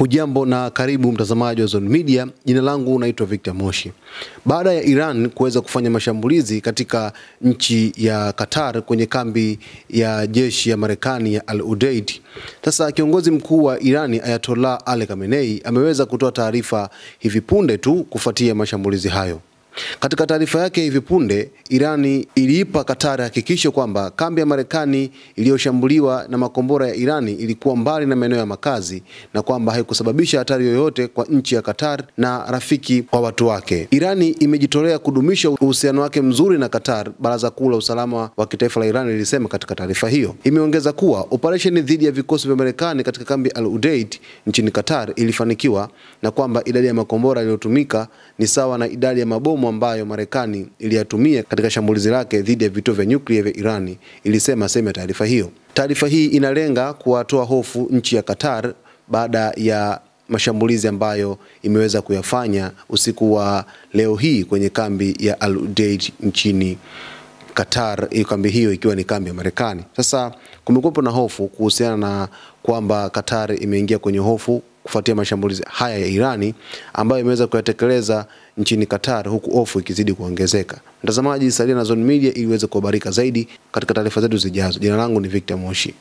Hujambo na karibu mtazamaji wa Zone Media. Jina langu naitwa Victor Moshi. Baada ya Iran kuweza kufanya mashambulizi katika nchi ya Qatar kwenye kambi ya jeshi ya Marekani ya Al Udeid, sasa kiongozi mkuu wa Irani Ayatollah Ali Khamenei ameweza kutoa taarifa hivi punde tu kufuatia mashambulizi hayo. Katika taarifa yake hivi punde, Irani iliipa Qatar hakikisho kwamba kambi ya Marekani iliyoshambuliwa na makombora ya Irani ilikuwa mbali na maeneo ya makazi na kwamba haikusababisha hatari yoyote kwa nchi ya Qatar na rafiki kwa watu wake. Irani imejitolea kudumisha uhusiano wake mzuri na Qatar, Baraza Kuu la Usalama wa Kitaifa la Irani lilisema katika taarifa hiyo. Imeongeza kuwa operesheni dhidi ya vikosi vya Marekani katika kambi Al Udeid nchini Qatar ilifanikiwa na kwamba idadi ya makombora yaliyotumika ni sawa na idadi ya mabomu ambayo Marekani iliyatumia katika shambulizi lake dhidi ya vituo vya nyuklia vya Irani, ilisema sehemu ya taarifa hiyo. Taarifa hii inalenga kuwatoa hofu nchi ya Qatar baada ya mashambulizi ambayo imeweza kuyafanya usiku wa leo hii kwenye kambi ya Al Udeid nchini Qatar, kambi hiyo ikiwa ni kambi ya Marekani. Sasa kumekuwa na hofu kuhusiana na kwamba Qatar imeingia kwenye hofu kufuatia mashambulizi haya ya Irani ambayo imeweza kuyatekeleza nchini Qatar, huku hofu ikizidi kuongezeka. Mtazamaji, salia na Zone Media ili uweze kuhabarika zaidi katika taarifa zetu zijazo. Jina langu ni Victor Moshi.